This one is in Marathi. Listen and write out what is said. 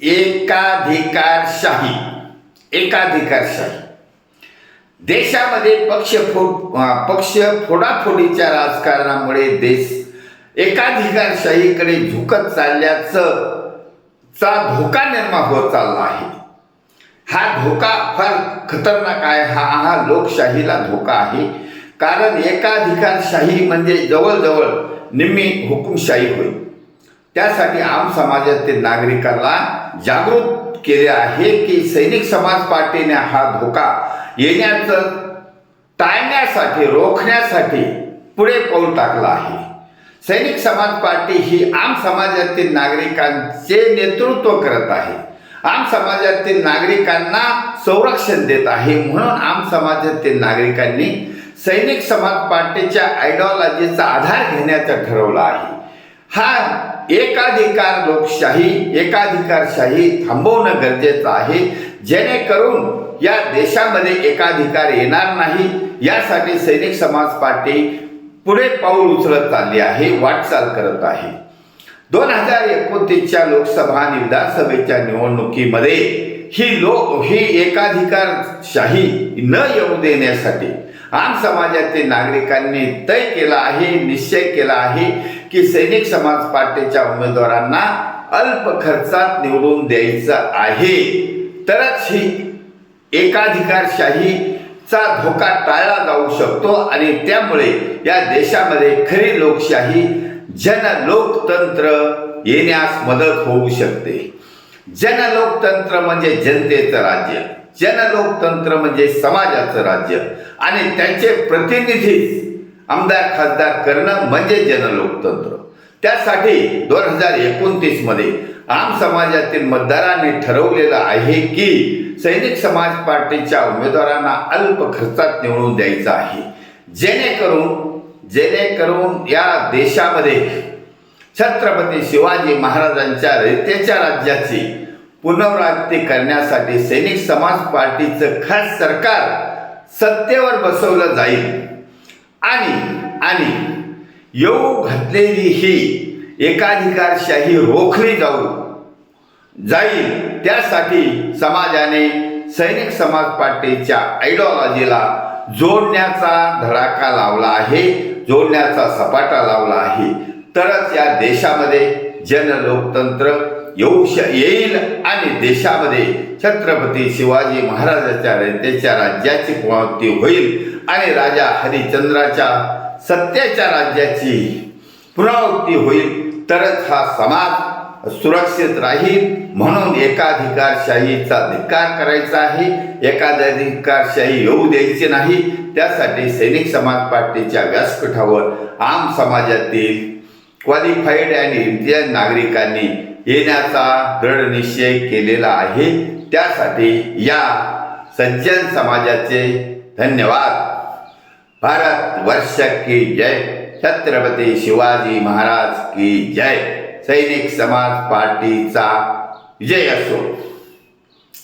एकाधिकारशाही एकाधिकारशाही देशामध्ये पक्ष फोडाफोडीच्या राजकारणामुळे देश एकाधिकारशाहीकडे झुकत चालल्याचा धोका निर्माण होत चालला आहे. हा धोका फार खतरनाक आहे. हा लोकशाहीला धोका आहे. कारण एकाधिकारशाही म्हणजे जवळजवळ निम्मी हुकुमशाही होईल. त्यासाठी आम समाजातील नागरिकांना जागृत केले आहे की सैनिक समाज पार्टीने हा धोका येण्याचं टाळण्यासाठी रोखण्यासाठी पुढे पाऊल टाकलं आहे. सैनिक समाज पार्टी ही आम समाजातील नागरिकांचे नेतृत्व करत आहे. आम समाजातील नागरिकांना संरक्षण देत आहे. म्हणून आम समाजातील नागरिकांनी सैनिक समाज पार्टीच्या आयडिओलॉजीचा आधार घेण्याचं ठरवलं आहे. हा एकाधिकारशाही थांबवणं गरजेचं आहे, जेणेकरून या देशामध्ये एकाधिकार येणार नाही. यासाठी सैनिक समाज पार्टी पुढे पाऊल उचलत चालली आहे, वाटचाल करत आहे. 2029च्या लोकसभा आणि विधानसभेच्या निवडणुकीमध्ये ही एकाधिकारशाही न येऊ देण्यासाठी आम समाजातील नागरिकांनी तय केला आहे, निश्चय केला आहे की सैनिक समाज पार्टीच्या उमेदवारांना अल्प खर्चात निवडून द्यायचं आहे. तरच ही एकाधिकारशाहीचा धोका टाळला जाऊ शकतो आणि त्यामुळे या देशामध्ये खरी लोकशाही जनलोकतंत्र येण्यास मदत होऊ शकते. जनलोकतंत्र म्हणजे जनतेचं राज्य, जनलोकतंत्र म्हणजे समाजाचं राज्य आणि त्यांचे प्रतिनिधी आमदार खासदार करणं म्हणजे जनलोकतंत्र. त्यासाठी 2029 मध्ये आम समाजातील मतदारांनी ठरवलेलं आहे की सैनिक समाज पार्टीच्या उमेदवारांना अल्प खर्चात निवडून द्यायचं आहे, जेणेकरून या देशामध्ये छत्रपती शिवाजी महाराजांच्या रयतेच्या राज्याची पुनरावृत्ती करण्यासाठी सैनिक समाज पार्टीचं खास सरकार सत्तेवर बसवलं जाईल आणि येऊ घातलेली ही एकाधिकारशाही रोखली जाईल. त्यासाठी समाजाने सैनिक समाज पार्टीच्या आयडिओलॉजीला जोडण्याचा धडाका लावला आहे, जोडण्याचा सपाटा लावला आहे. तरच या देशामध्ये जनलोकतंत्र येईल आणि देशामध्ये छत्रपती शिवाजी महाराजांच्या रयतेच्या राज्याची पुनरावृत्ती होईल आणि राजा हरिश्चंद्राच्या सत्तेच्या राज्याची पुनरावृत्ती होईल. तरच हा समाज सुरक्षित राहील. म्हणून एकाधिकारशाहीचा धिक्कार करायचा आहे, एकाधिकारशाही येऊ द्यायची नाही. त्यासाठी सैनिक समाज पार्टीच्या व्यासपीठावर आम समाजातील क्वालिफाईड आणि इम्तियाज नागरिकांनी येण्याचा दृढ निश्चय केलेला आहे. त्यासाठी या सज्जन समाजाचे धन्यवाद. भारत वर्ष की जय. छत्रपती शिवाजी महाराज की जय. सैनिक समाज पार्टीचा विजय असो.